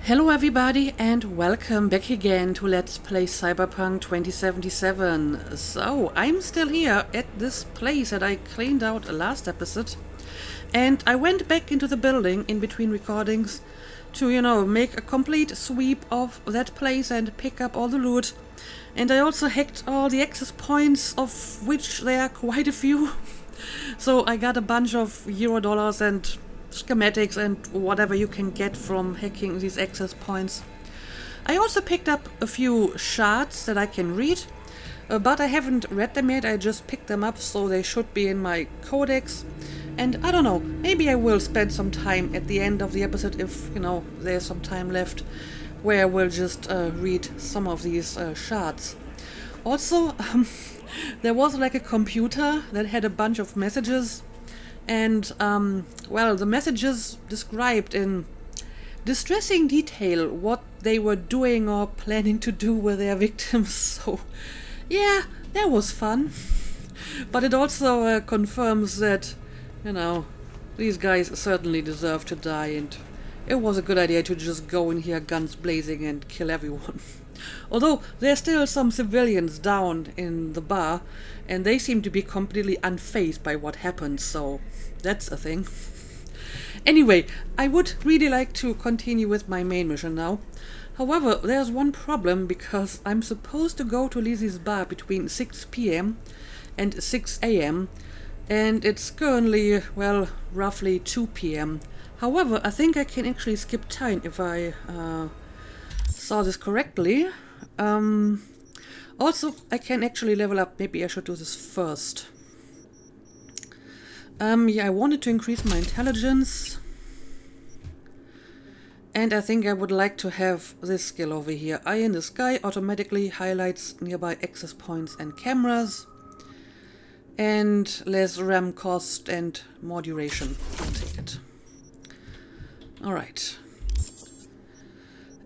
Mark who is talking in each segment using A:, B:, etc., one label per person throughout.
A: Hello everybody and welcome back again to Let's Play Cyberpunk 2077. So, I'm still here at this place that I cleaned out last episode, and I went back into the building in between recordings to, make a complete sweep of that place and pick up all the loot. And I also hacked all the access points, of which there are quite a few. So I got a bunch of Eurodollars and schematics and whatever you can get from hacking these access points. I also picked up a few shards that I can read, but I haven't read them yet. I just picked them up, so they should be in my codex. And I don't know, maybe I will spend some time at the end of the episode, if there's some time left, where I will just read some of these shards. Also, there was like a computer that had a bunch of messages. And, the messages described in distressing detail what they were doing or planning to do with their victims. So, yeah, that was fun. But it also confirms that, these guys certainly deserve to die, and it was a good idea to just go in here guns blazing and kill everyone. Although there's still some civilians down in the bar, and they seem to be completely unfazed by what happened, so that's a thing. Anyway, I would really like to continue with my main mission now. However, there's one problem, because I'm supposed to go to Lizzie's bar between 6 p.m. and 6 a.m. and it's currently, roughly 2 p.m. However, I think I can actually skip time if I saw this correctly. Also, I can actually level up. Maybe I should do this first. I wanted to increase my intelligence. And I think I would like to have this skill over here. Eye in the sky automatically highlights nearby access points and cameras. And less RAM cost and more duration. I'll take it. Alright.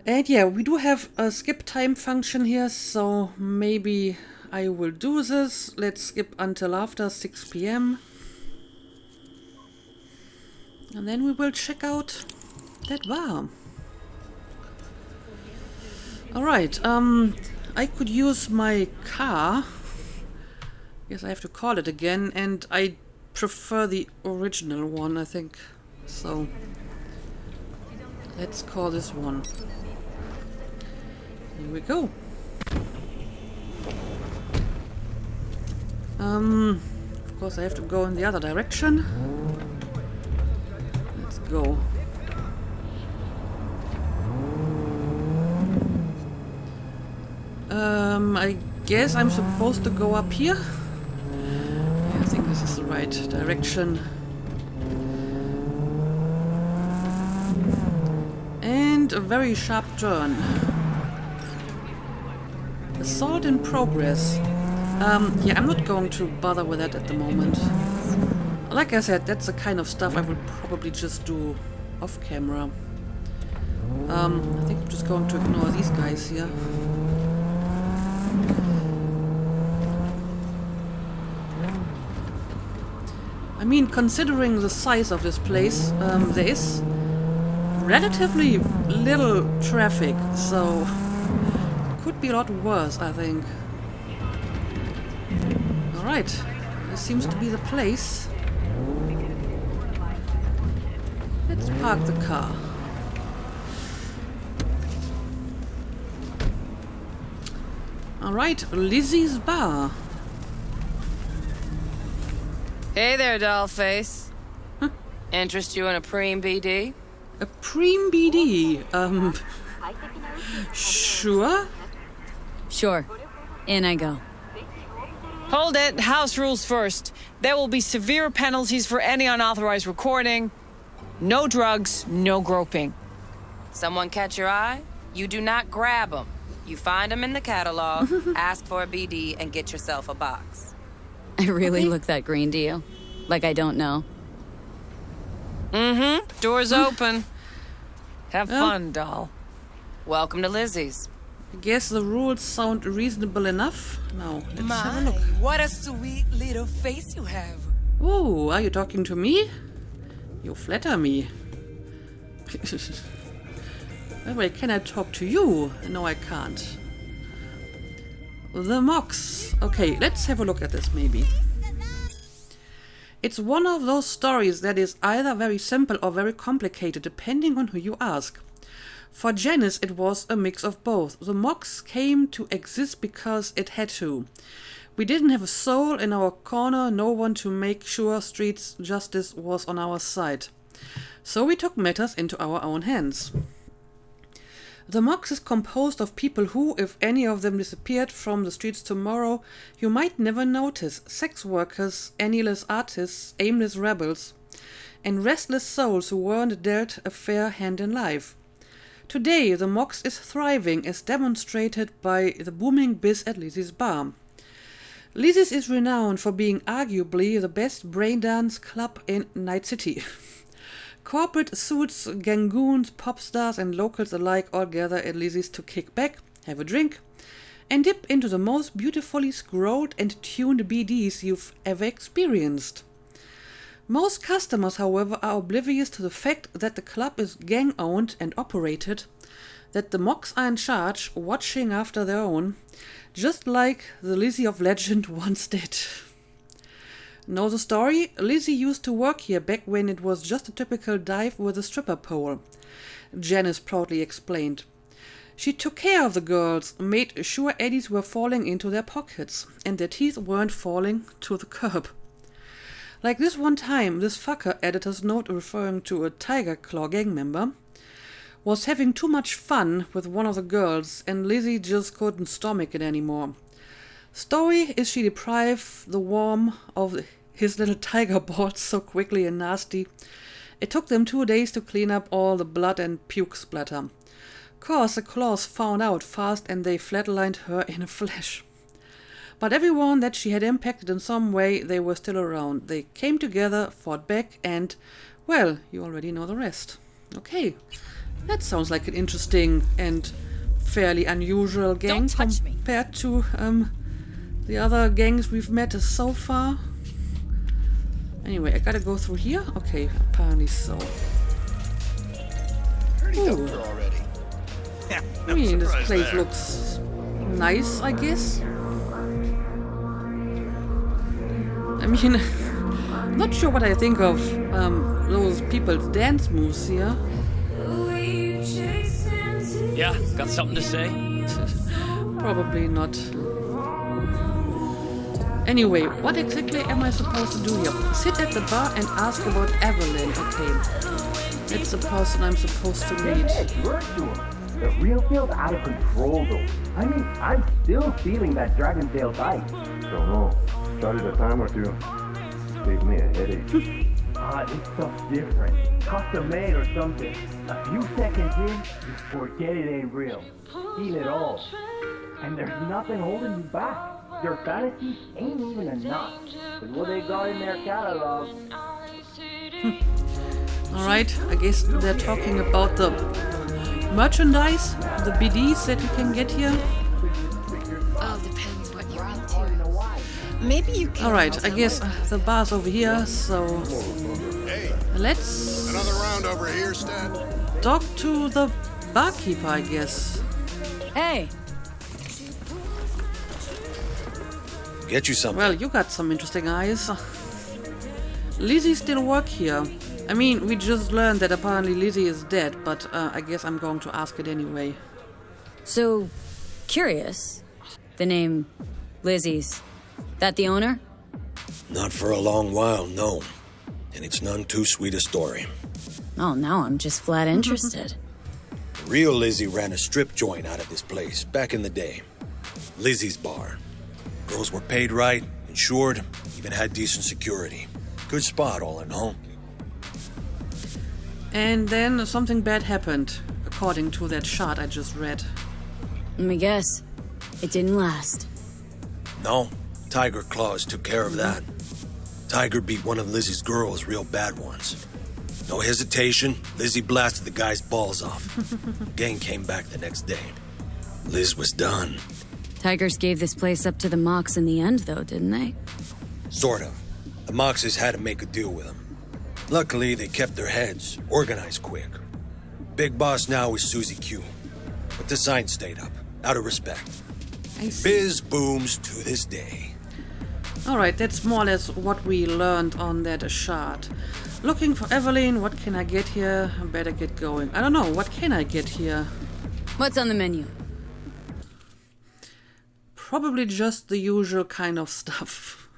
A: And yeah, we do have a skip time function here, so maybe I will do this. Let's skip until after 6 p.m. And then we will check out that bar. Alright, I could use my car. Yes, I have to call it again, and I prefer the original one, I think. So, let's call this one. Here we go. Of course I have to go in the other direction. Let's go. I guess I'm supposed to go up here. Yeah, I think this is the right direction. And a very sharp turn. Assault in progress. I'm not going to bother with that at the moment. Like I said, that's the kind of stuff I will probably just do off camera. I think I'm just going to ignore these guys here. I mean, considering the size of this place, there is relatively little traffic, so could be a lot worse, I think. Alright, this seems to be the place. Let's park the car. Alright, Lizzie's bar.
B: Hey there, dollface. Huh? Interest you in a preem BD?
A: A preem BD? Sure?
C: Sure. In I go.
B: Hold it. House rules first. There will be severe penalties for any unauthorized recording. No drugs, no groping. Someone catch your eye? You do not grab them. You find them in the catalog, ask for a BD, and get yourself a box.
C: I really look that green to you. Like I don't know.
B: Mm-hmm. Door's open. Have fun, doll. Welcome to Lizzie's.
A: I guess the rules sound reasonable enough. Now, let's have a look.
D: What a sweet little face you have.
A: Oh, are you talking to me? You flatter me. Wait, can I talk to you? No, I can't. The Mox. Okay, let's have a look at this maybe. It's one of those stories that is either very simple or very complicated, depending on who you ask. For Janice, it was a mix of both. The Mox came to exist because it had to. We didn't have a soul in our corner, no one to make sure street justice was on our side. So we took matters into our own hands. The Mox is composed of people who, if any of them disappeared from the streets tomorrow, you might never notice. Sex workers, annyless artists, aimless rebels, and restless souls who weren't dealt a fair hand in life. Today, the Mox is thriving, as demonstrated by the booming biz at Lizzie's bar. Lizzie's is renowned for being arguably the best braindance club in Night City. Corporate suits, gangoons, pop stars and locals alike all gather at Lizzie's to kick back, have a drink, and dip into the most beautifully scrolled and tuned BDs you've ever experienced. Most customers, however, are oblivious to the fact that the club is gang-owned and operated, that the Mox are in charge, watching after their own, just like the Lizzie of legend once did. Know the story? Lizzie used to work here back when it was just a typical dive with a stripper pole, Janice proudly explained. She took care of the girls, made sure eddies were falling into their pockets, and their teeth weren't falling to the curb. Like this one time, this fucker, editor's note referring to a Tiger Claw gang member, was having too much fun with one of the girls, and Lizzie just couldn't stomach it anymore. Story is she deprived the worm of his little tiger balls so quickly and nasty. It took them 2 days to clean up all the blood and puke splatter. Course the claws found out fast and they flatlined her in a flash. But everyone that she had impacted in some way, they were still around. They came together, fought back, and, well, you already know the rest. Okay, that sounds like an interesting and fairly unusual gang compared to the other gangs we've met so far. Anyway, I gotta go through here? Okay, apparently so. Ooh. I mean, this place looks nice, I guess. I mean, I'm not sure what I think of those people's dance moves here.
E: Yeah, got something to say?
A: Probably not. Anyway, what exactly am I supposed to do here? Sit at the bar and ask about Evelyn. Okay. It's the person I'm supposed to meet.
F: The real feels out of control though. I mean, I'm still feeling that dragon tail bite.
G: Don't know. Started a time or two. Gave me a headache.
F: This stuff's different. Custom made or something. A few seconds in, you forget it ain't real. Feel it all. And there's nothing holding you back. Their fantasies ain't even enough. With what they got in their catalog.
A: Alright, I guess they're talking about the merchandise, the BDs that you can get here.
H: All depends what you're into. Maybe you can.
A: Alright, I guess the bar's over here, so
I: Hey,
A: let's
I: another round over here, Stan.
A: talk to the barkeeper, I guess.
C: Hey,
J: Get you something.
A: Well, you got some interesting eyes. Lizzie still work here. I mean, we just learned that apparently Lizzie is dead, but I guess I'm going to ask it anyway.
C: so curious. The name Lizzie's. That the owner?
J: Not for a long while, no. And it's none too sweet a story.
C: Oh, now I'm just flat interested.
J: The real Lizzie ran a strip joint out of this place back in the day. Lizzie's Bar. Girls were paid right, insured, even had decent security. Good spot, all in all.
A: And then something bad happened, according to that chart I just read.
C: Let me guess. It didn't last.
J: No, Tiger Claws took care of that. Tiger beat one of Lizzie's girls real bad once. No hesitation, Lizzie blasted the guy's balls off. Gang came back the next day. Liz was done.
C: Tigers gave this place up to the Mox in the end, though, didn't they?
J: Sort of. The Moxes had to make a deal with them. Luckily, they kept their heads, organized quick. Big boss now is Susie Q. But the sign stayed up, out of respect.
A: I see.
J: Biz booms to this day.
A: Alright, that's more or less what we learned on that shard. Looking for Evelyn, what can I get here? I better get going. I don't know, what can I get here?
C: What's on the menu?
A: Probably just the usual kind of stuff.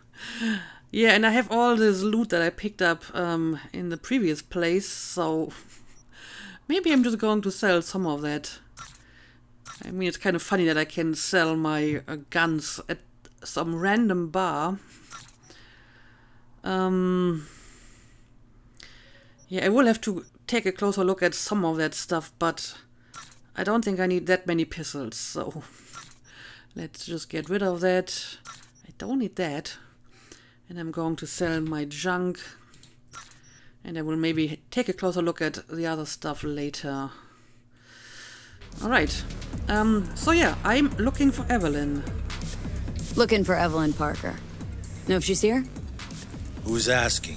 A: Yeah, and I have all this loot that I picked up in the previous place, so maybe I'm just going to sell some of that. I mean, it's kind of funny that I can sell my guns at some random bar. Yeah, I will have to take a closer look at some of that stuff, but I don't think I need that many pistols, so let's just get rid of that. I don't need that. And I'm going to sell my junk. And I will maybe take a closer look at the other stuff later. Alright. So yeah, I'm looking for Evelyn.
C: Looking for Evelyn Parker. Know if she's here?
J: Who's asking?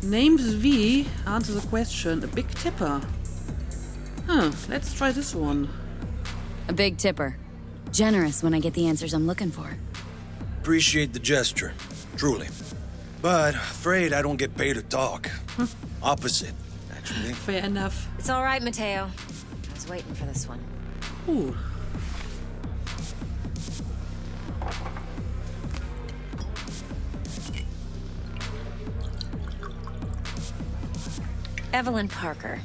A: Name's V. Answer the question. A big tipper. Huh, let's try this one.
C: A big tipper. Generous when I get the answers I'm looking for.
J: Appreciate the gesture, truly. But afraid I don't get paid to talk. Opposite, actually.
A: Fair enough.
K: It's all right, Mateo. I was waiting for this one.
A: Ooh.
K: Evelyn Parker.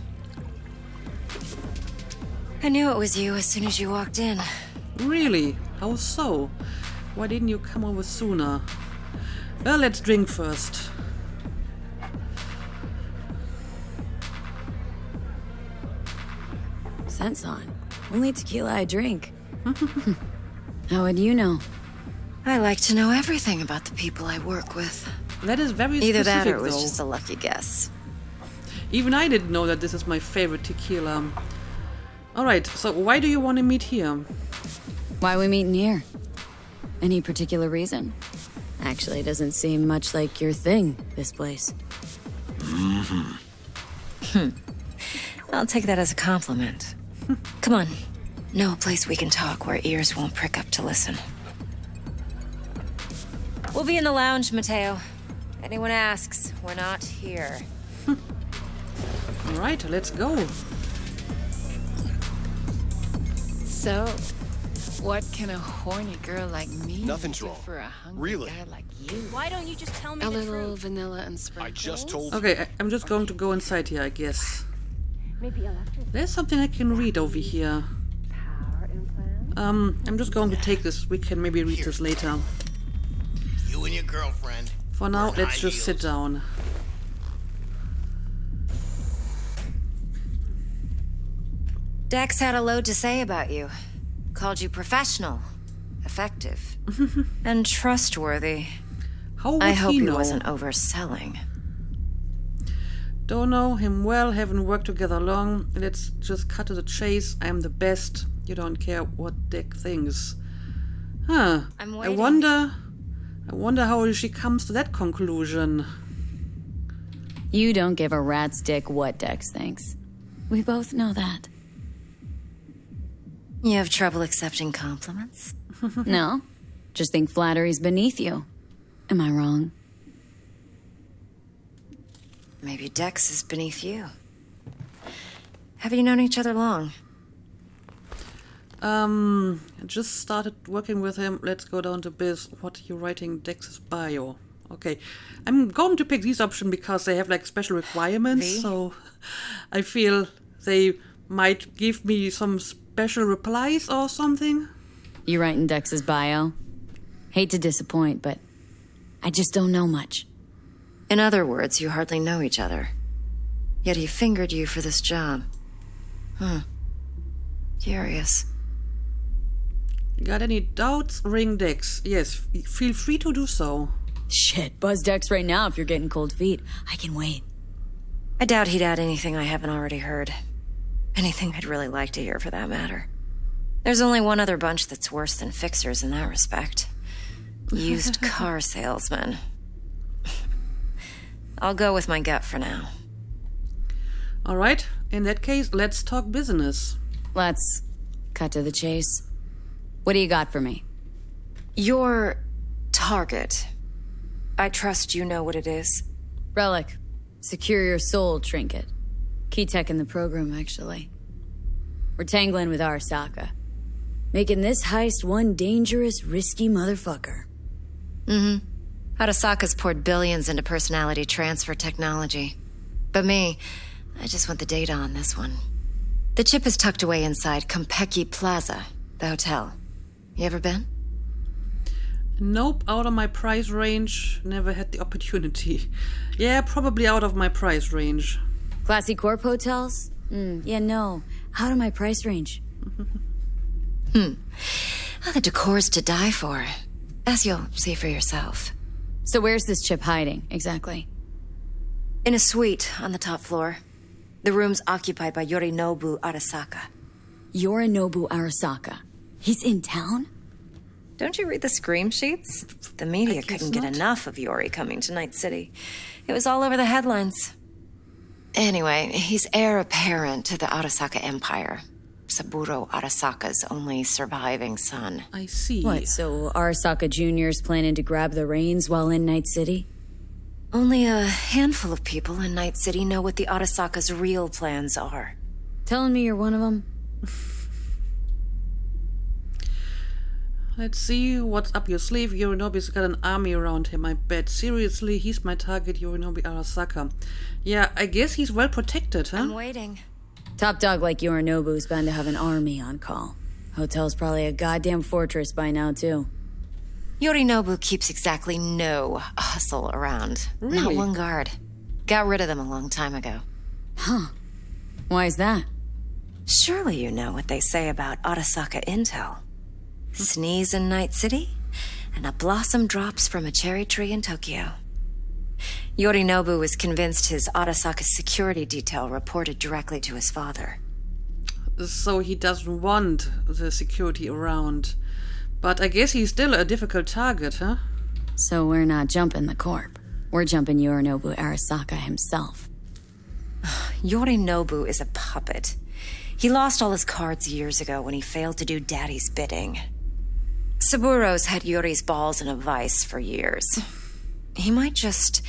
K: I knew it was you as soon as you walked in.
A: Really? How so? Why didn't you come over sooner? Well, let's drink first.
C: Scent's on. Only tequila I drink. How would you know?
K: I like to know everything about the people I work with.
A: That is very
K: Either
A: specific,
K: that or it was
A: though.
K: just a lucky guess.
A: Even I didn't know that this is my favorite tequila. Alright, so why do you want to meet here?
C: Why we meeting here? Any particular reason? Actually, it doesn't seem much like your thing, this place.
K: I'll take that as a compliment. Come on. Know a place we can talk where ears won't prick up to listen. We'll be in the lounge, Mateo. Anyone asks, we're not here.
A: Alright, let's go.
H: So, what can a horny girl like me
I: Nothing's
H: do
I: wrong.
H: for a hungry
I: Really?
H: guy like you?
K: Why don't you just tell me
H: A
K: the
H: little
K: truth?
H: vanilla and sprinkles?
I: I just told you.
A: Okay, I'm just going to go inside here, I guess.
K: Maybe electric
A: There's something I can read over here.
K: power implant?
A: I'm just going to take this. We can maybe read this later.
I: You and your girlfriend.
A: For now,
I: wearing
A: let's
I: high
A: just sit
I: heels.
A: down.
K: Dex had a load to say about you. Called you professional, effective, and trustworthy.
A: How would
K: I hope
A: he
K: he
A: know?
K: wasn't overselling.
A: Don't know him well, haven't worked together long. Let's just cut to the chase. I'm the best. You don't care what Dick thinks. Huh.
K: I'm
A: I
K: waiting.
A: wonder how she comes to that conclusion.
C: You don't give a rat's dick what Dex thinks. We both know that.
K: You have trouble accepting compliments?
C: No? Just think flattery's beneath you. Am I wrong?
K: Maybe Dex is beneath you. Have you known each other long?
A: I just started working with him. Let's go down to biz. What are you writing Dex's bio? Okay. I'm going to pick these options because they have like special requirements,
K: V?
A: so I feel they might give me some special replies or something.
C: You writing Dex's bio? Hate to disappoint, but I just don't know much.
K: In other words, you hardly know each other. Yet he fingered you for this job. Curious.
A: Got any doubts? Ring Dex. Yes, feel free to do so.
C: Shit, buzz Dex right now if you're getting cold feet. I can wait.
K: I doubt he'd add anything I haven't already heard. Anything I'd really like to hear, for that matter. There's only one other bunch that's worse than fixers in that respect. Used car salesmen. I'll go with my gut for now.
A: Alright, in that case, let's talk business.
C: Let's cut to the chase. What do you got for me?
K: Your target. I trust you know what it is.
C: Relic. Secure your soul trinket. Key tech in the program, actually. We're tangling with Arasaka. Making this heist one dangerous, risky motherfucker.
K: Mm-hmm. Arasaka's poured billions into personality transfer technology. But me, I just want the data on this one. The chip is tucked away inside Kompeki Plaza, the hotel. You ever been?
A: Nope, out of my price range. Never had the opportunity. Yeah, probably out of my price range.
C: Classy corp hotels? Yeah, no. Out of my price range.
K: Oh, the decor's to die for. As you'll see for yourself.
C: So where's this chip hiding, exactly?
K: In a suite on the top floor. The room's occupied by Yorinobu Arasaka.
C: Yorinobu Arasaka? He's in town?
K: Don't you read the scream sheets? The media couldn't get enough of Yori coming to Night City. It was all over the headlines. Anyway, he's heir apparent to the Arasaka Empire. Saburo Arasaka's only surviving son.
A: I see.
C: What, so Arasaka Jr.'s planning to grab the reins while in Night City?
K: Only a handful of people in Night City know what the Arasaka's real plans are.
C: Telling me you're one of them?
A: Let's see what's up your sleeve. Yorinobu's got an army around him, I bet. Seriously, he's my target, Yorinobu Arasaka. Yeah, I guess he's well protected, huh?
K: I'm waiting.
C: Top dog like Yorinobu's bound to have an army on call. Hotel's probably a goddamn fortress by now, too.
K: Yorinobu keeps exactly no hustle around.
A: Really?
K: Not one guard. Got rid of them a long time ago.
C: Huh. Why is that?
K: Surely you know what they say about Arasaka intel. Sneeze in Night City, and a blossom drops from a cherry tree in Tokyo. Yorinobu was convinced his Arasaka's security detail reported directly to his father.
A: So he doesn't want the security around. But I guess he's still a difficult target, huh?
C: So we're not jumping the corp. We're jumping Yorinobu Arasaka himself.
K: Yorinobu is a puppet. He lost all his cards years ago when he failed to do Daddy's bidding. Saburo's had Yori's balls in a vice for years. He might just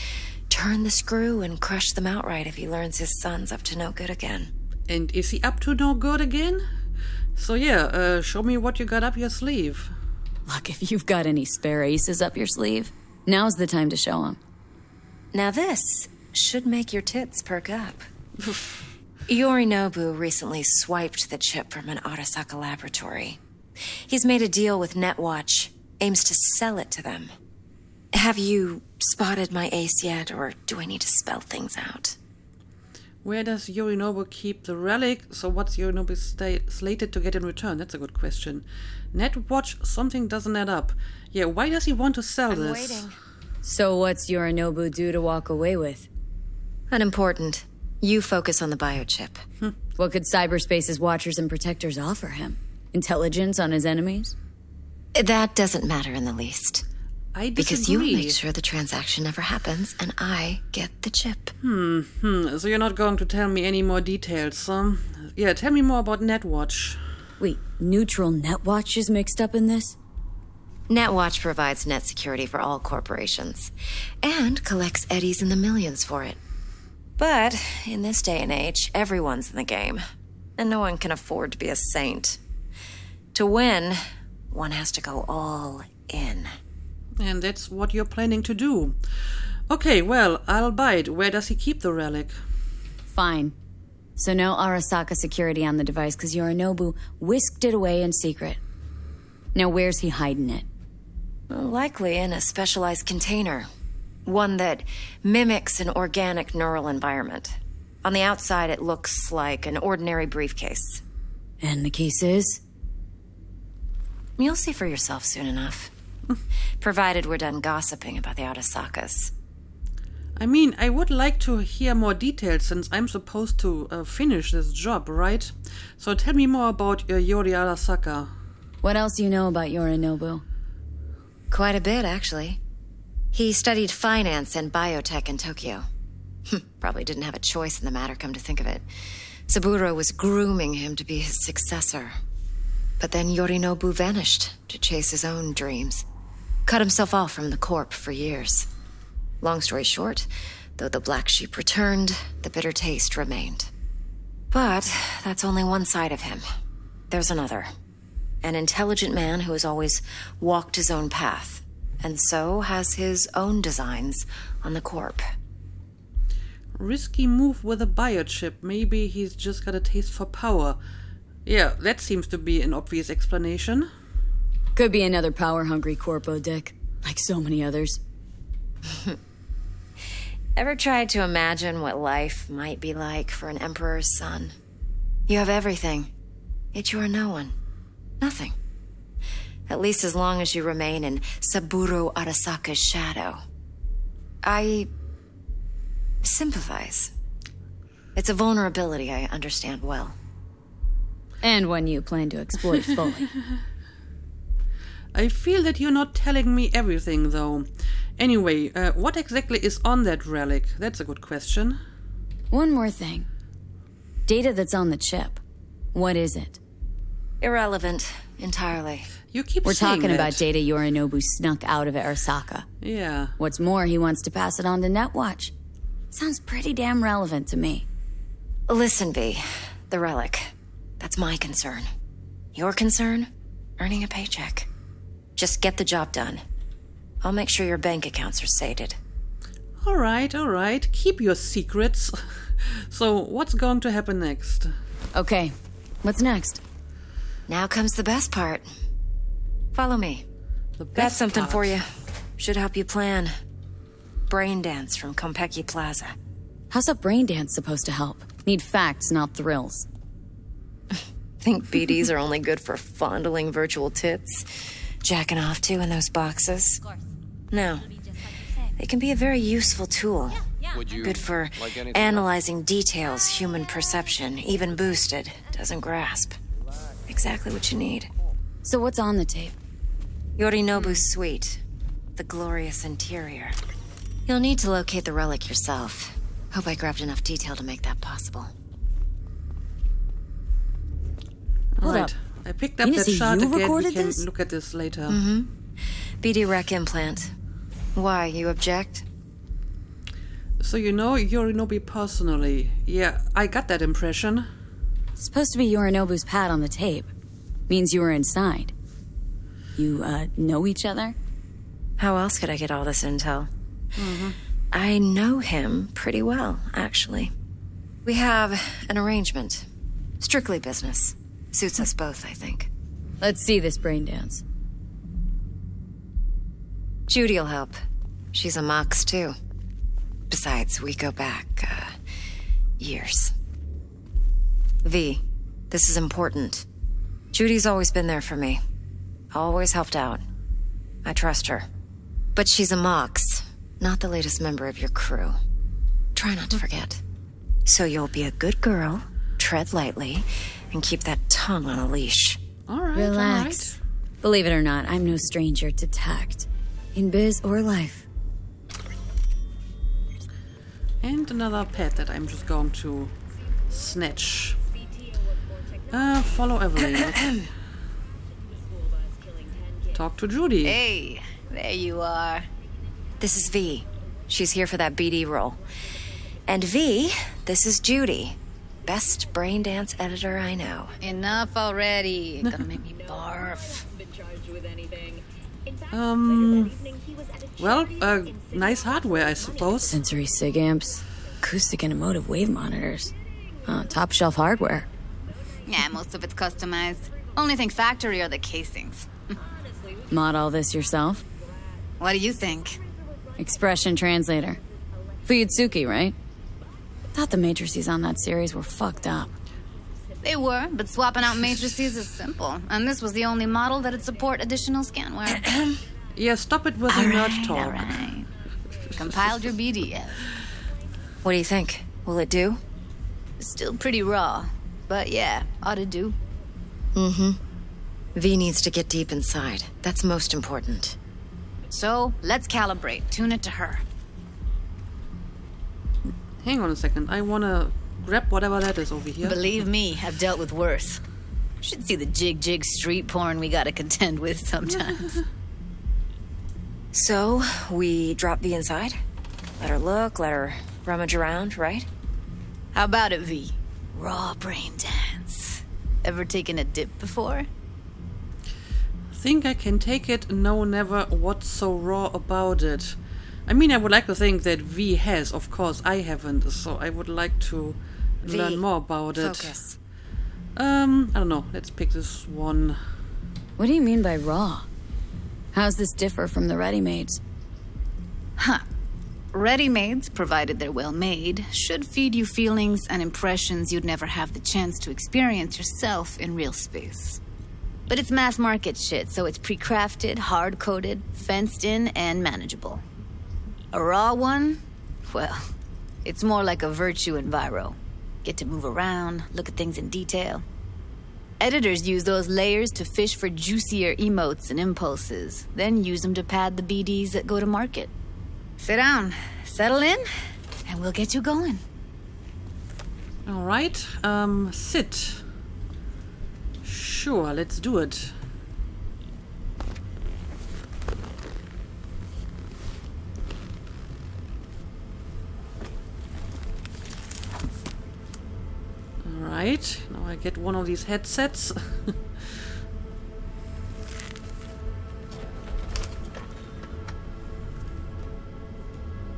K: turn the screw and crush them outright if he learns his son's up to no good again.
A: And is he up to no good again? So yeah, show me what you got up your sleeve.
C: Look, if you've got any spare aces up your sleeve, now's the time to show them.
K: Now this should make your tits perk up. Yorinobu recently swiped the chip from an Arasaka laboratory. He's made a deal with Netwatch, aims to sell it to them. Have you spotted my ace yet, or do I need to spell things out?
A: Where does Yorinobu keep the relic? So what's Yorinobu slated to get in return? That's a good question. Netwatch, something doesn't add up. Yeah, why does he want to sell
K: I'm
A: this?
K: waiting.
C: So what's Yorinobu due to walk away with?
K: Unimportant. You focus on the biochip.
C: What could cyberspace's watchers and protectors offer him? Intelligence on his enemies?
K: That doesn't matter in the least.
A: I disagree.
K: Because you make sure the transaction never happens, and I get the chip.
A: So you're not going to tell me any more details, Yeah, tell me more about Netwatch.
C: Wait, neutral Netwatch is mixed up in this?
K: Netwatch provides net security for all corporations, and collects eddies in the millions for it. But in this day and age, everyone's in the game, and no one can afford to be a saint. To win, one has to go all in.
A: And that's what you're planning to do. Okay, well, I'll bite. Where does he keep the relic?
C: Fine. So no Arasaka security on the device because Yorinobu whisked it away in secret. Now where's he hiding it?
K: Likely in a specialized container. One that mimics an organic neural environment. On the outside, it looks like an ordinary briefcase.
C: And the case is?
K: You'll see for yourself soon enough. Provided we're done gossiping about the Arasakas.
A: I mean, I would like to hear more details since I'm supposed to finish this job, right? So tell me more about Yori Arasaka.
C: What else do you know about Yorinobu?
K: Quite a bit, actually. He studied finance and biotech in Tokyo. Probably didn't have a choice in the matter, come to think of it. Saburo was grooming him to be his successor. But then Yorinobu vanished to chase his own dreams. Cut himself off from the Corp for years. Long story short, though the black sheep returned, the bitter taste remained. But that's only one side of him. There's another. An intelligent man who has always walked his own path, and so has his own designs on the Corp.
A: Risky move with a biochip. Maybe he's just got a taste for power. Yeah, that seems to be an obvious explanation.
C: Could be another power-hungry corpo, Dick. Like so many others.
K: Ever tried to imagine what life might be like for an emperor's son? You have everything, yet you are no one. Nothing. At least as long as you remain in Saburo Arasaka's shadow. I sympathize. It's a vulnerability I understand well.
C: And one you plan to exploit fully.
A: I feel that you're not telling me everything, though. Anyway, what exactly is on that relic? That's a good question.
C: One more thing. Data that's on the chip. What is it?
K: Irrelevant, entirely.
A: You keep
C: We're
A: saying
C: talking
A: that.
C: about data Yorinobu snuck out of Arasaka.
A: Yeah.
C: What's more, he wants to pass it on to Netwatch. Sounds pretty damn relevant to me.
K: Listen, V. The relic. That's my concern. Your concern? Earning a paycheck. Just get the job done. I'll make sure your bank accounts are sated.
A: All right. Keep your secrets. So, what's going to happen next?
C: Okay, what's next?
K: Now comes the best part. Follow me.
A: The best
K: Got something
A: part.
K: for you. Should help you plan. Braindance from Konpeki Plaza.
C: How's a Braindance supposed to help? Need facts, not thrills.
K: Think BDs are only good for fondling virtual tits? Jacking off to in those boxes? No. They can be a very useful tool. Good for analyzing details human perception, even boosted, doesn't grasp. Exactly what you need.
C: So what's on the tape?
K: Yorinobu's suite. The glorious interior. You'll need to locate the relic yourself. Hope I grabbed enough detail to make that possible.
C: Hold up.
A: I picked up
C: Mean to
A: that
C: say
A: shot
C: you
A: again. We
C: recorded
A: can
C: this?
A: look at this later.
K: BD rec implant. Why, you object?
A: So you know Yorinobu personally. Yeah, I got that impression.
C: Supposed to be Yorinobu's pad on the tape. Means you were inside. You, know each other?
K: How else could I get all this intel? I know him pretty well, actually. We have an arrangement. Strictly business. Suits us both, I think.
C: Let's see this Braindance.
K: Judy'll help. She's a Mox, too. Besides, we go back, years. V, this is important. Judy's always been there for me. Always helped out. I trust her. But she's a Mox, not the latest member of your crew. Try not to forget. So you'll be a good girl, tread lightly, and keep that tongue on a leash.
A: All right.
C: Relax. Believe it or not, I'm no stranger to tact. In biz or life.
A: And another pet that I'm just going to snatch. Follow Evelyn. Okay. Talk to Judy.
L: Hey, there you are.
K: This is V. She's here for that BD role. And V, this is Judy. Best Braindance editor I know.
L: Enough already. Gonna make me barf.
A: Well, nice hardware, I suppose.
C: Sensory SIG amps. Acoustic and emotive wave monitors. Top shelf hardware.
L: Yeah, most of it's customized. Only thing factory are the casings.
C: Mod all this yourself?
L: What do you think?
C: Expression translator. Fuyutsuki, right? Thought the matrices on that series were fucked up.
L: They were, but swapping out matrices is simple. And this was the only model that'd support additional scanware.
A: Yeah, stop it with the nerd talk.
L: All right. Compiled your BDF.
K: What do you think? Will it do?
L: Still pretty raw. But yeah, ought to do.
K: V needs to get deep inside. That's most important.
L: So, let's calibrate. Tune it to her.
A: hang on a second. I wanna grab whatever that is over here.
C: Believe me, I've dealt with worse. Should see the jig street porn we gotta contend with sometimes.
K: So, we drop V inside? Let her look, let her rummage around, right?
C: How about it, V? Raw brain dance. Ever taken a dip before?
A: Think I can take it? No, never. What's so raw about it? I mean, I would like to think that V has. Of course, I haven't. So I would like to learn more about it.
C: Focus.
A: I don't know. Let's pick this one.
C: What do you mean by raw? How's this differ from the ready-mades? Huh. Ready-mades, provided they're well made, should feed you feelings and impressions you'd never have the chance to experience yourself in real space. But it's mass market shit, so it's pre-crafted, hard-coded, fenced in, and manageable. A raw one? Well, it's more like a virtue enviro. Get to move around, look at things in detail. Editors use those layers to fish for juicier emotes and impulses, then use them to pad the BDs that go to market. Sit down, settle in, and we'll get you going.
A: All right. Sit. Sure, let's do it. All right. Now I get one of these headsets.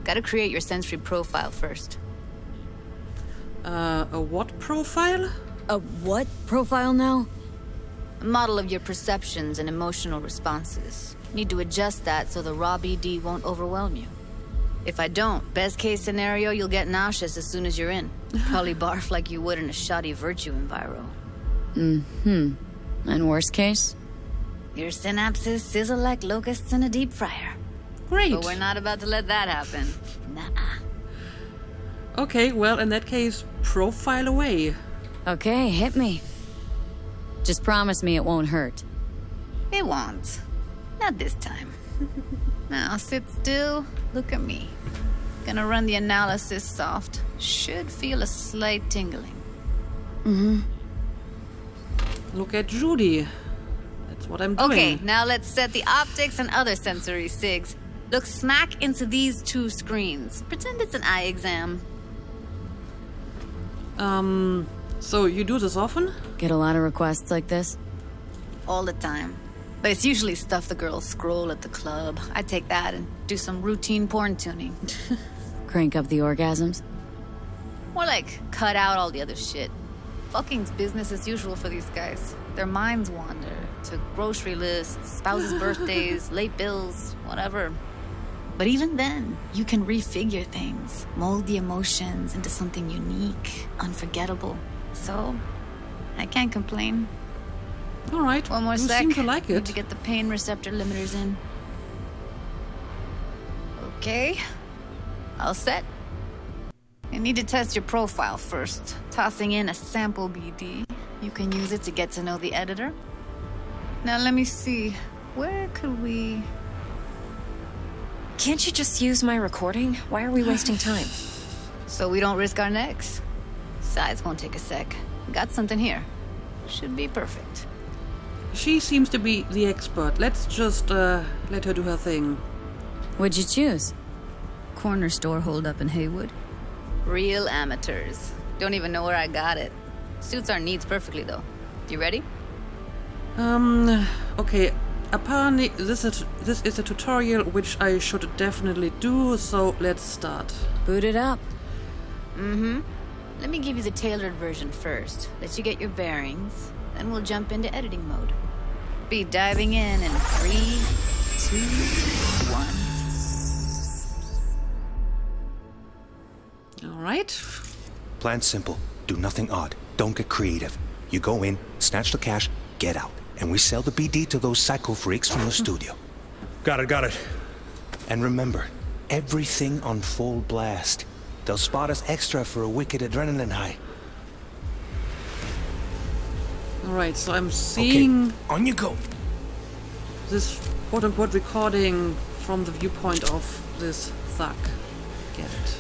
C: Gotta create your sensory profile first.
A: A what profile?
C: A what profile now? A model of your perceptions and emotional responses. Need to adjust that so the raw BD won't overwhelm you. If I don't, best case scenario, you'll get nauseous as soon as you're in. Probably barf like you would in a shoddy virtue enviro. Mm-hmm. And worst case? Your synapses sizzle like locusts in a deep fryer.
A: Great.
C: But we're not about to let that happen. Nah.
A: Okay, well, in that case, profile away.
C: Okay, hit me. Just promise me it won't hurt. It won't. Not this time. Now, sit still. Look at me. Gonna run the analysis soft. Should feel a slight tingling. Mm-hmm.
A: Look at Judy. That's what I'm doing.
C: Okay, now let's set the optics and other sensory sigs. Look smack into these two screens. Pretend it's an eye exam.
A: So you do this often?
C: Get a lot of requests like this? All the time. But it's usually stuff the girls scroll at the club. I take that and do some routine porn tuning. Crank up the orgasms? More like cut out all the other shit. Fucking's business as usual for these guys. Their minds wander to grocery lists, spouses' birthdays, late bills, whatever. But even then, you can refigure things, mold the emotions into something unique, unforgettable. So, I can't complain.
A: All right.
C: One more
A: you
C: sec.
A: seem to like
C: Need
A: it.
C: to get the pain receptor limiters in. Okay. All set. I need to test your profile first. Tossing in a sample BD. You can use it to get to know the editor. Now let me see. Where could we...
K: Can't you just use my recording? Why are we wasting time?
C: So we don't risk our necks. Size won't take a sec. Got something here. Should be perfect.
A: She seems to be the expert. Let's just let her do her thing.
C: What'd you choose? Corner store holdup in Haywood. Real amateurs. Don't even know where I got it. Suits our needs perfectly, though. You ready?
A: Okay. Apparently, this is a tutorial which I should definitely do, so let's start.
C: Boot it up. Mm-hmm. Let me give you the tailored version first. Let you get your bearings. Then we'll jump into editing mode. Be diving in 3, 2, 1.
A: All right.
M: Plan simple. Do nothing odd. Don't get creative. You go in, snatch the cash, get out. And we sell the BD to those psycho freaks from the studio.
J: Got it.
M: And remember, everything on full blast. They'll spot us extra for a wicked adrenaline high.
A: All right, so I'm seeing...
M: Okay, on you go.
A: This quote-unquote recording from the viewpoint of this thug. Get it.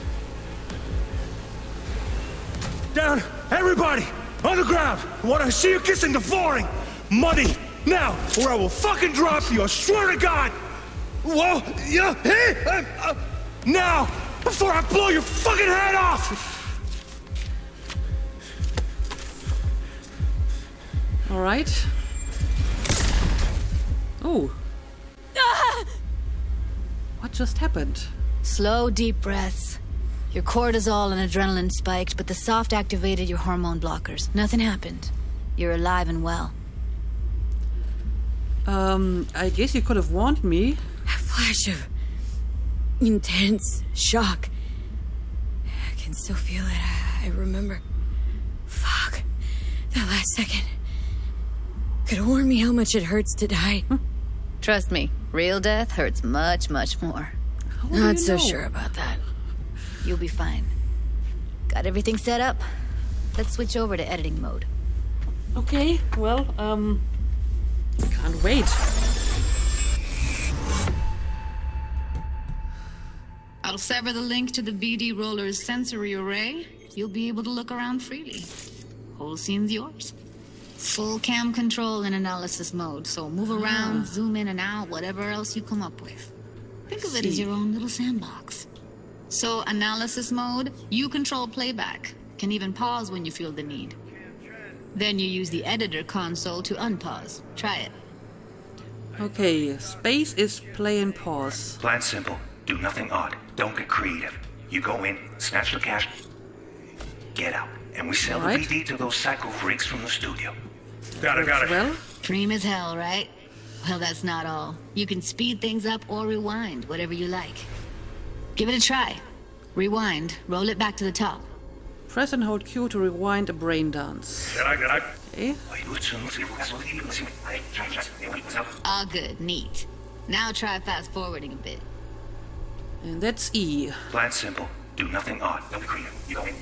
M: Down! Everybody! On the ground! I want to see you kissing the flooring! Money! Now! Or I will fucking drop you, I swear to God! Whoa! Yeah! Hey! Now! Before I blow your fucking head off!
A: Alright. Oh. What just happened?
L: Slow, deep breaths. Your cortisol and adrenaline spiked, but the soft activated your hormone blockers. Nothing happened. You're alive and well.
A: I guess you could have warned me.
C: A flash of intense shock. I can still feel it. I remember. Fuck. That last second. Could have warned me how much it hurts to die.
L: Trust me, real death hurts much, much more.
C: Not so sure about that.
L: You'll be fine. Got everything set up? Let's switch over to editing mode.
A: Okay, well, can't wait.
L: I'll sever the link to the BD Roller's sensory array. You'll be able to look around freely. Whole scene's yours. Full cam control in analysis mode, so move around, zoom in and out, whatever else you come up with. Think of it as your own little sandbox. So, analysis mode, you control playback. Can even pause when you feel the need. Then you use the editor console to unpause. Try it.
A: Okay, space is play and pause.
M: Plan simple. Do nothing odd. Don't get creative. You go in, snatch the cash, get out. And we sell the BD to those psycho freaks from the studio. Got it.
A: Well,
L: Dream as hell, right? Well, that's not all. You can speed things up or rewind, whatever you like. Give it a try. Rewind, roll it back to the top.
A: press and hold Q to rewind a Braindance. Okay.
L: All good, neat. Now try fast forwarding a bit.
A: And that's E.
M: Plan simple. Do nothing odd. Don't be creative. You go in,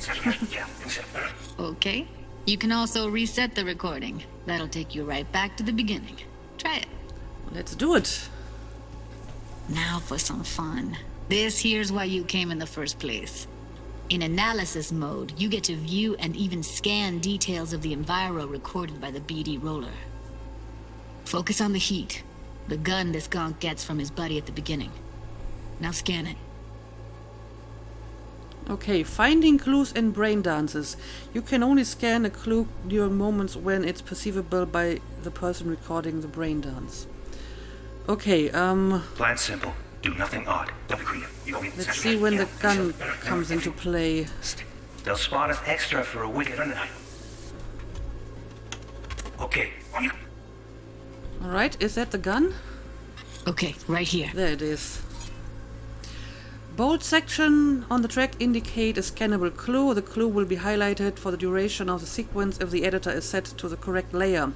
M: yeah,
L: Okay. You can also reset the recording. That'll take you right back to the beginning. Try it.
A: Let's do it.
L: Now for some fun. This here's why you came in the first place. In analysis mode, you get to view and even scan details of the enviro recorded by the BD roller. Focus on the heat, the gun this gonk gets from his buddy at the beginning. Now scan it.
A: Okay, finding clues in brain dances. You can only scan a clue during moments when it's perceivable by the person recording the brain dance. Okay,
M: Plan simple. Do nothing odd. Don't be creative. You don't
A: let's see when the gun comes into play.
M: They'll spot us extra for a wicked night. Okay.
A: Alright, is that the gun?
L: Okay, right here.
A: There it is. Bold section on the track indicate a scannable clue. The clue will be highlighted for the duration of the sequence if the editor is set to the correct layer.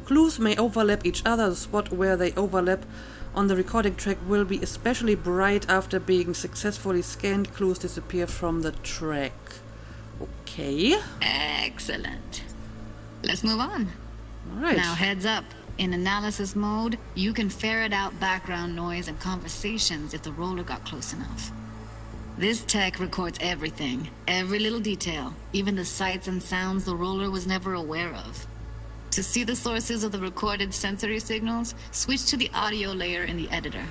A: Clues may overlap each other. The spot where they overlap on the recording track will be especially bright after being successfully scanned. Clues disappear from the track. Okay.
L: Excellent. Let's move on.
A: Alright.
L: Now heads up. In analysis mode, you can ferret out background noise and conversations if the roller got close enough. This tech records everything, every little detail, even the sights and sounds the roller was never aware of. To see the sources of the recorded sensory signals, switch to the audio layer in the editor.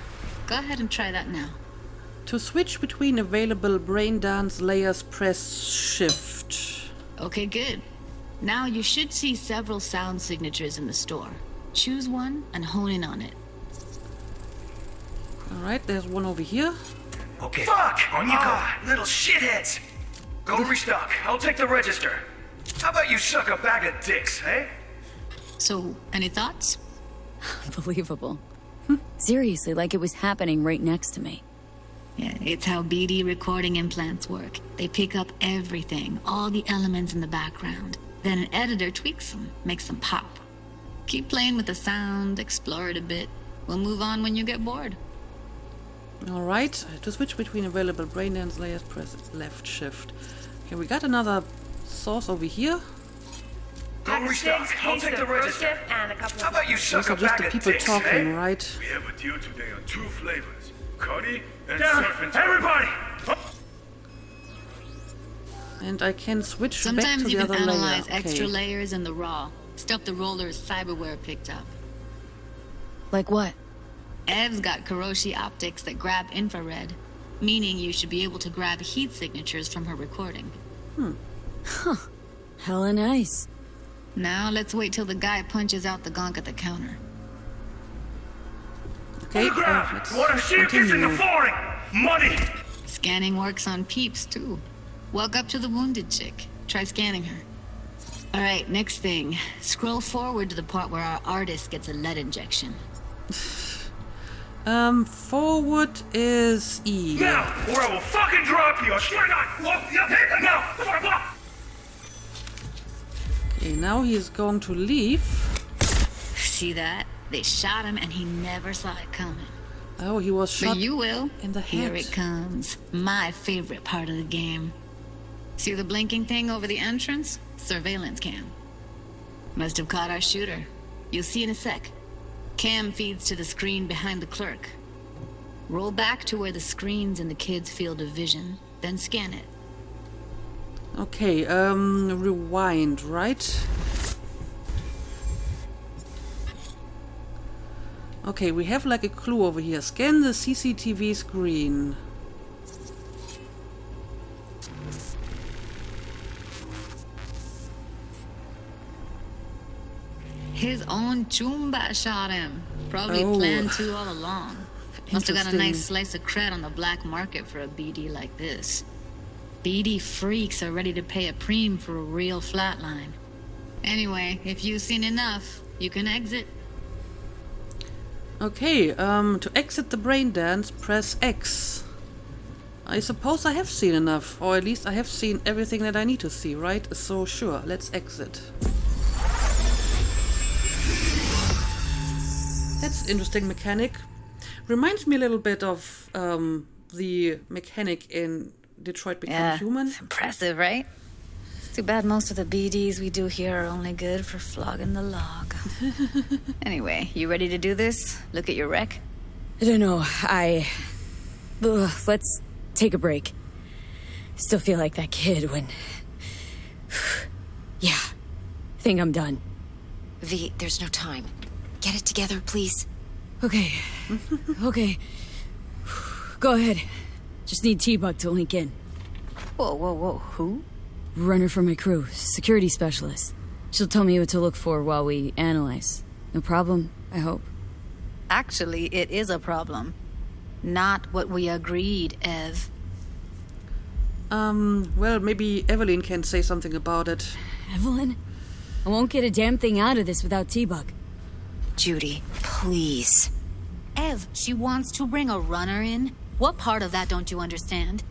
L: Go ahead and try that now.
A: To switch between available Braindance layers, press Shift.
L: Okay, good. Now you should see several sound signatures in the store. Choose one and hone in on it.
A: Alright, there's one over here.
M: Okay.
I: Fuck! On you go, little shitheads! Go restock. I'll take the register. How about you suck a bag of dicks, eh?
L: So, any thoughts?
C: Unbelievable. Seriously, like it was happening right next to me.
L: Yeah, it's how BD recording implants work. They pick up everything, all the elements in the background. Then an editor tweaks them, makes them pop. Keep playing with the sound, explore it a bit. We'll move on when you get bored.
A: Alright, to switch between available Braindance layers, press left Shift. Okay, we got another source over here.
I: Go restock. I'll take the register. How about you suck
A: Those
I: a
A: are just
I: bag
A: the
I: of
A: people
I: dicks,
A: talking,
I: eh?
A: right?
N: We have a deal today on 2 flavors. Cuddy and
I: Down,
N: surf and
I: everybody!
A: And I can switch
L: Sometimes
A: back to
L: you
A: the
L: can
A: other layer.
L: analyze
A: Okay.
L: extra layers in the raw. Stuff the roller's cyberware picked up.
C: Like what?
L: Ev's got Kiroshi optics that grab infrared, meaning you should be able to grab heat signatures from her recording.
C: Huh. Hella nice.
L: Now let's wait till the guy punches out the gonk at the counter.
A: Okay,
I: Underground! Wanna see you kissing the flooring? Money!
L: Scanning works on peeps, too. Walk up to the wounded chick. Try scanning her. Alright, next thing. Scroll forward to the part where our artist gets a lead injection.
A: Forward is E.
I: Now, or I will fucking drop you! I swear to God! Whoa, yeah, now!
A: Okay, now he's going to leave.
L: See that? They shot him and he never saw it coming.
A: Oh, he was shot
L: But you will.
A: in the head.
L: Here it comes. My favorite part of the game. See the blinking thing over the entrance? Surveillance cam. Must have caught our shooter. You'll see in a sec. Cam feeds to the screen behind the clerk. Roll back to where the screen's in the kid's field of vision, then scan it.
A: Okay, rewind, right? Okay, we have like a clue over here. Scan the CCTV screen.
L: His own Chumba shot him. Probably
A: Oh.
L: planned to all along. Must have got a
A: Interesting.
L: nice slice of cred on the black market for a BD like this. BD freaks are ready to pay a preem for a real flatline. Anyway, if you've seen enough, you can exit.
A: Okay, to exit the Braindance, press X. I suppose I have seen enough, or at least I have seen everything that I need to see, right? So sure, let's exit. That's an interesting mechanic. Reminds me a little bit of the mechanic in Detroit Become Human.
L: It's impressive, right? It's too bad most of the BDs we do here are only good for flogging the log. Anyway, you ready to do this? Look at your wreck?
C: I don't know. Let's take a break. Still feel like that kid when... Yeah. Think I'm done.
K: V, there's no time. Get it together, please.
C: Okay. Okay. Go ahead. Just need T-Bug to link in.
L: Whoa. Who?
C: Runner for my crew. Security specialist. She'll tell me what to look for while we analyze. No problem, I hope.
L: Actually, it is a problem. Not what we agreed, Ev.
A: Well, maybe Evelyn can say something about it.
C: Evelyn? I won't get a damn thing out of this without T-Bug.
K: Judy, please.
L: Ev, she wants to bring a runner in? What part of that don't you understand?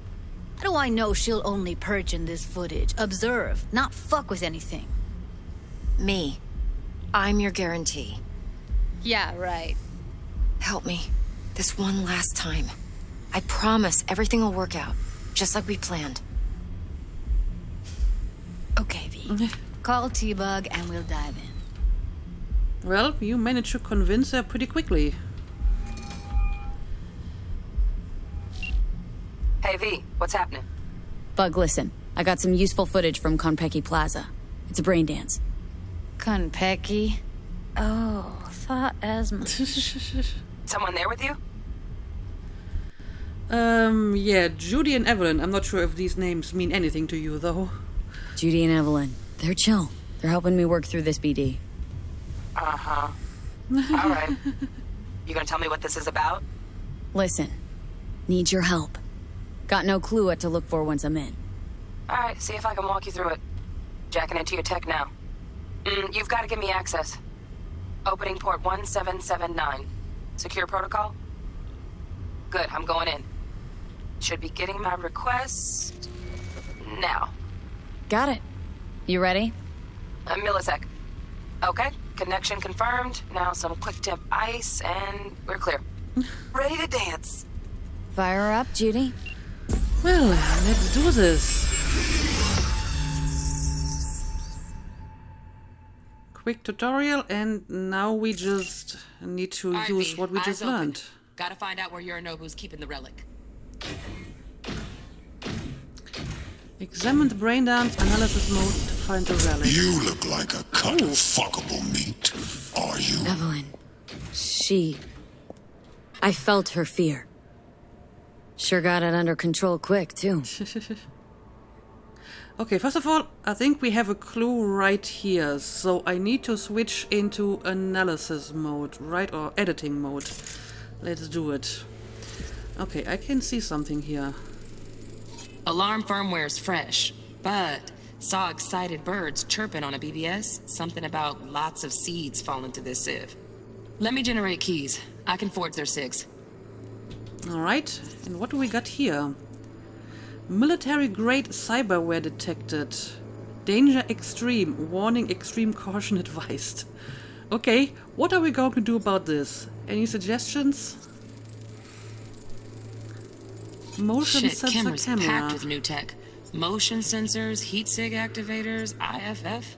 L: How do I know she'll only perch in this footage, observe, not fuck with anything?
K: Me. I'm your guarantee.
L: Yeah, right.
K: Help me. This one last time. I promise everything will work out, just like we planned.
L: Okay, V. Call T-Bug and we'll dive in.
A: Well, you managed to convince her pretty quickly.
N: Hey V, what's happening?
C: Bug, listen. I got some useful footage from Konpeki Plaza. It's a Braindance.
L: Konpeki? Oh, thought as much.
N: Someone there with you?
A: Yeah, Judy and Evelyn. I'm not sure if these names mean anything to you, though.
C: Judy and Evelyn. They're chill. They're helping me work through this BD.
N: Uh-huh. All right. You gonna tell me what this is about?
C: Listen. Need your help. Got no clue what to look for once I'm in.
N: All right, see if I can walk you through it. Jacking into your tech now. You've got to give me access. Opening port 1779. Secure protocol? Good, I'm going in. Should be getting my request now.
C: Got it. You ready?
N: A millisec. Okay, connection confirmed. Now some quick tip ice, and we're clear. Ready to dance.
C: Fire her up, Judy.
A: Well, let's do this. Quick tutorial, and now we just need to use what we just learned.
O: Gotta find out where Yorinobu's keeping the relic.
A: Examine the Braindance analysis mode to find the relic.
O: You look like a cut of fuckable meat, are you?
C: Evelyn. I felt her fear. Sure got it under control quick, too.
A: Okay, first of all, I think we have a clue right here. So I need to switch into analysis mode, right? Or editing mode. Let's do it. Okay, I can see something here.
N: Alarm firmware's fresh, but saw excited birds chirping on a BBS. Something about lots of seeds falling to this sieve. Let me generate keys. I can forge their SIGs.
A: Alright, and what do we got here? Military-grade cyberware detected. Danger extreme. Warning, extreme caution advised. Okay, what are we going to do about this? Any suggestions? Motion sensor
N: camera's
A: camera.
N: Packed with new tech. Motion sensors, heat sig activators, IFF.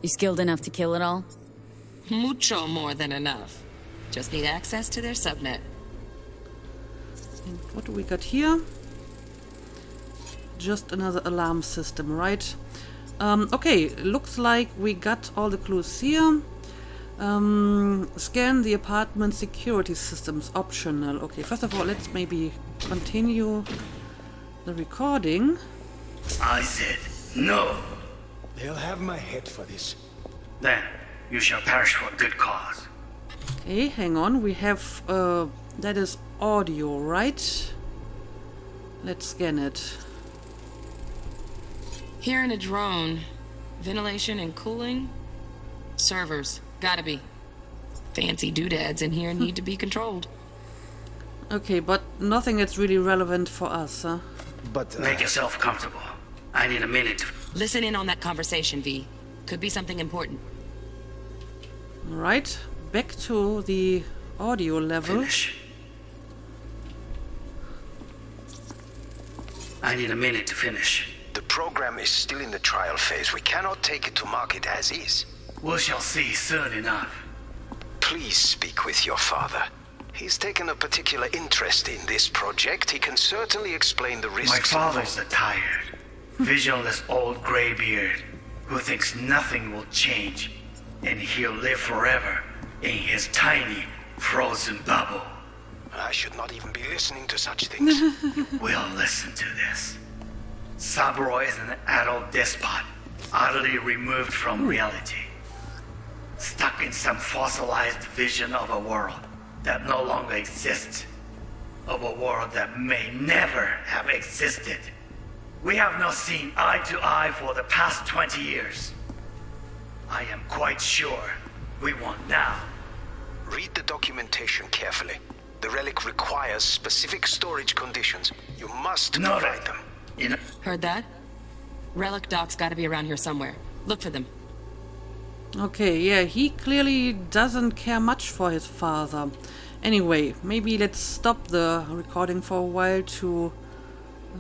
C: You skilled enough to kill it all?
N: Mucho more than enough. Just need access to their subnet.
A: And what do we got here? Just another alarm system, right? Okay, looks like we got all the clues here. Scan the apartment security systems, optional. Okay, first of all, let's maybe continue the recording.
I: I said no.
M: They'll have my head for this.
I: Then you shall perish for a good cause.
A: Okay, hang on. We have, that is audio, right? Let's scan it.
N: Here in a drone. Ventilation and cooling. Servers. Gotta be. Fancy doodads in here need to be controlled.
A: Okay, but nothing that's really relevant for us, huh?
M: But
I: make yourself comfortable. I need a minute to...
N: Listen in on that conversation, V. Could be something important.
A: Right, back to the audio level.
I: Finish. I need a minute to finish.
P: The program is still in the trial phase. We cannot take it to market as is.
I: We shall see soon enough.
P: Please speak with your father. He's taken a particular interest in this project. He can certainly explain the risks.
I: My father's a tired, visionless old graybeard who thinks nothing will change, and he'll live forever in his tiny, frozen bubble.
P: I should not even be listening to such things.
I: We'll listen to this. Saburo is an adult despot, utterly removed from reality. Stuck in some fossilized vision of a world that no longer exists. Of a world that may never have existed. We have not seen eye to eye for the past 20 years. I am quite sure we won't now.
P: Read the documentation carefully. The relic requires specific storage conditions. You must provide them.
N: Heard that? Relic doc's gotta be around here somewhere. Look for them.
A: Okay, yeah, he clearly doesn't care much for his father. Anyway, maybe let's stop the recording for a while to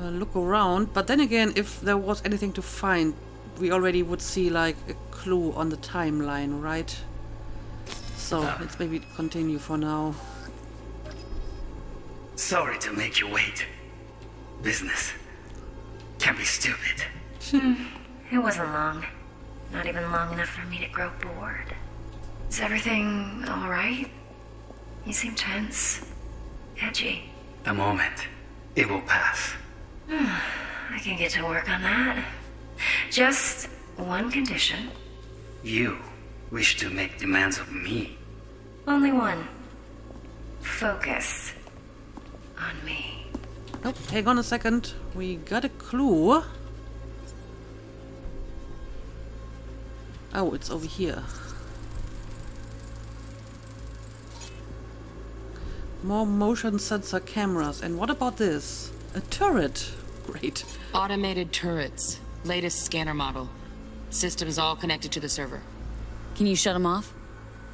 A: look around. But then again, if there was anything to find, we already would see like a clue on the timeline, right? So let's maybe continue for now.
I: Sorry to make you wait. Business can be stupid.
K: It wasn't long. Not even long enough for me to grow bored. Is everything all right? You seem tense. Edgy.
I: A moment. It will pass.
K: I can get to work on that. Just one condition.
I: You wish to make demands of me.
K: Only one. Focus on me.
A: Oh, hang on a second. We got a clue. Oh, it's over here. More motion sensor cameras. And what about this? A turret. Great.
N: Automated turrets. Latest scanner model. Systems all connected to the server.
C: Can you shut them off?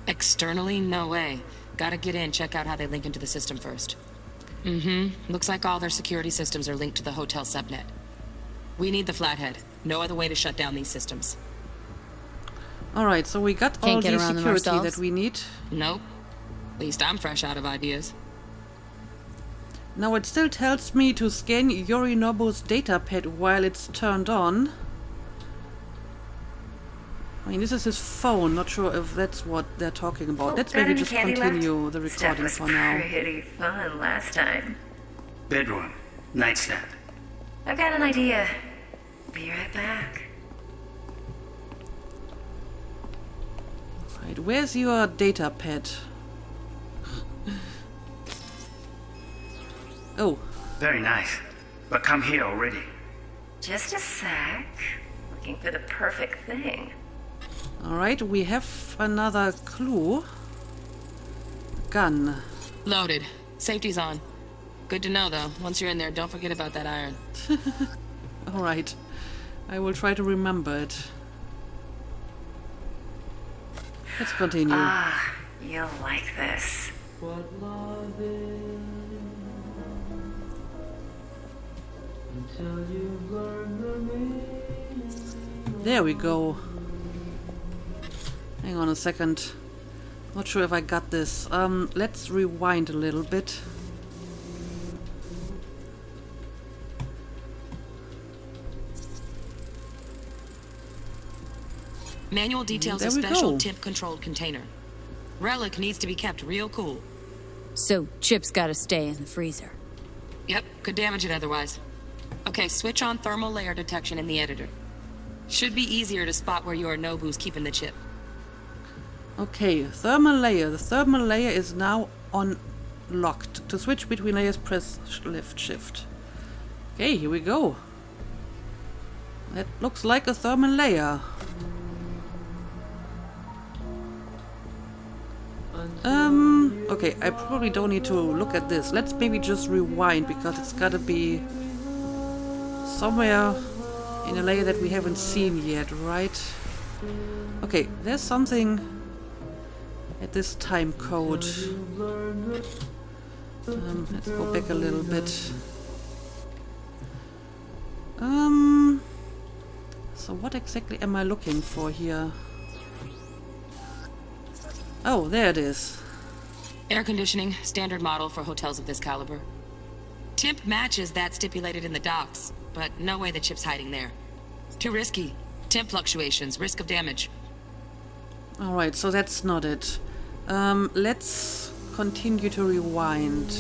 N: Externally, no way. Gotta get in, check out how they link into the system first. Looks like all their security systems are linked to the hotel subnet. We need the flathead. No other way to shut down these systems.
A: Alright, so we got all the security that we need.
N: Nope. At least I'm fresh out of ideas.
A: Now it still tells me to scan Yorinobu's datapad while it's turned on. I mean, this is his phone. Not sure if that's what they're talking about. Let's maybe just continue the recording for now.
K: Pretty fun last time.
I: Bedroom. Nightstand.
K: I've got an idea. Be right back.
A: Right, where's your datapad? Oh.
I: Very nice. But come here already.
K: Just a sec. Looking for the perfect thing.
A: Alright, we have another clue. Gun.
N: Loaded. Safety's on. Good to know, though. Once you're in there, don't forget about that iron.
A: Alright. I will try to remember it. Let's continue.
K: Ah, you'll like this.
A: There we go. Hang on a second. Not sure if I got this. Let's rewind a little bit.
N: Manual details a special tip-controlled container. Relic needs to be kept real cool.
C: So, Chip's gotta stay in the freezer.
N: Yep, could damage it otherwise. Okay, switch on thermal layer detection in the editor. Should be easier to spot where Yorinobu's keeping the chip.
A: Okay, thermal layer. The thermal layer is now unlocked. To switch between layers, press left shift. Okay, here we go. That looks like a thermal layer. Okay, I probably don't need to look at this. Let's maybe just rewind, because it's gotta be somewhere in a layer that we haven't seen yet, right? Okay, there's something at this time code. Let's go back a little bit. So what exactly am I looking for here? Oh, there it is.
N: Air conditioning, standard model for hotels of this caliber. Temp matches that stipulated in the docs, but no way the chip's hiding there. Too risky. Temp fluctuations, risk of damage.
A: Alright, so that's not it. Let's continue to rewind.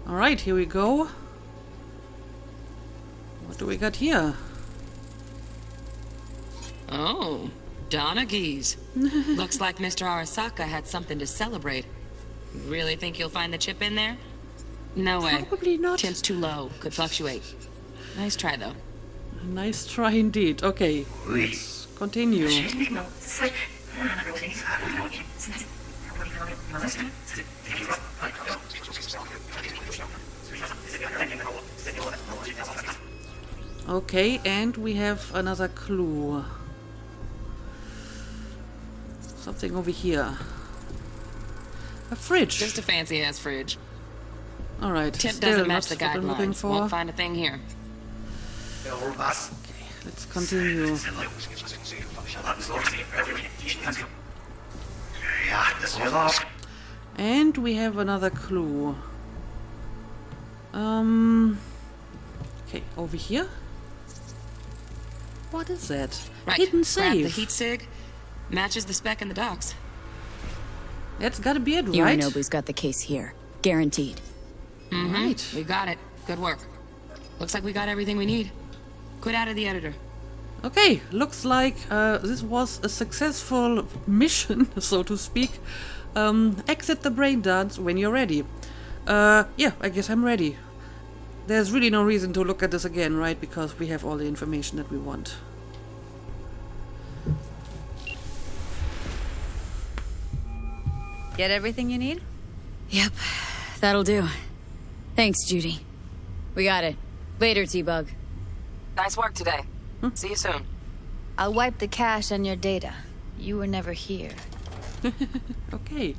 A: Alright, here we go. What do we got here?
N: Oh, Donaghy's. Looks like Mr. Arasaka had something to celebrate. Really think you'll find the chip in there? No way.
A: Probably not.
N: Temp's too low. Could fluctuate. Nice try, though.
A: Nice try indeed. Okay, let's continue. Okay, and we have another clue. Something over here. A fridge.
N: Just a fancy-ass fridge.
A: Alright,
N: Tip
A: still
N: doesn't
A: not
N: match the
A: what I'm looking
N: guidelines.
A: for.
N: Won't find a thing here.
A: Okay, let's continue. And we have another clue. Okay, over here? What is that?
N: Right.
A: Hidden
N: Grab
A: save.
N: the heat sig. Matches the spec in the docs.
A: That's gotta be it, right?
C: Yorinobu's got the case here. Guaranteed.
N: Mm-hmm.
A: Right.
N: We got it. Good work. Looks like we got everything we need. Quit out of the editor.
A: Okay, looks like this was a successful mission, so to speak. Exit the Braindance when you're ready. Yeah, I guess I'm ready. There's really no reason to look at this again, right? Because we have all the information that we want.
Q: Get everything you need?
C: Yep, that'll do. Thanks, Judy. We got it. Later, T-Bug.
N: Nice work today. See you soon.
Q: I'll wipe the cache on your data. You were never here.
A: Okay.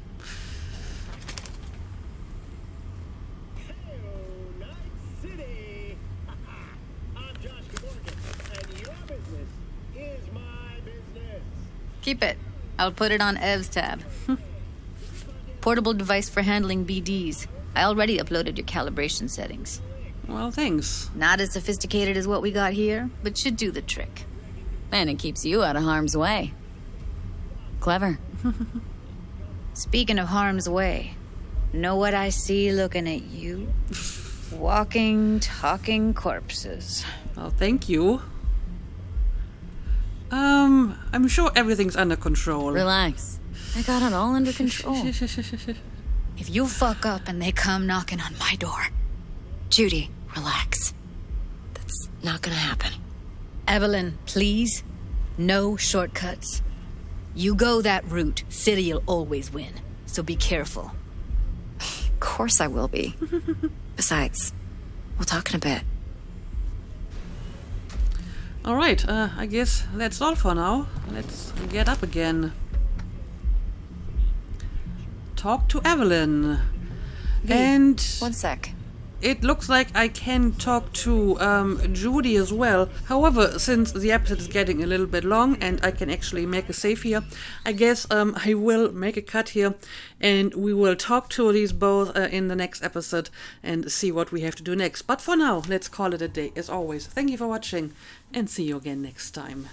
L: Keep it. I'll put it on Ev's tab. Portable device for handling BDs. I already uploaded your calibration settings.
A: Well, thanks.
L: Not as sophisticated as what we got here, but should do the trick.
C: And it keeps you out of harm's way. Clever.
L: Speaking of harm's way, know what I see looking at you? Walking, talking corpses.
A: Well, thank you. I'm sure everything's under control.
C: Relax. I got it all under control.
L: If you fuck up and they come knocking on my door...
K: Judy, relax. That's not gonna happen.
L: Evelyn, please. No shortcuts. You go that route, City'll always win. So be careful.
K: Of course I will be. Besides, we'll talk in a bit.
A: Alright, I guess that's all for now. Let's get up again. Talk to Evelyn. And...
K: One sec.
A: It looks like I can talk to Judy as well. However, since the episode is getting a little bit long and I can actually make a save here, I guess I will make a cut here and we will talk to these both in the next episode and see what we have to do next. But for now, let's call it a day. As always, thank you for watching and see you again next time.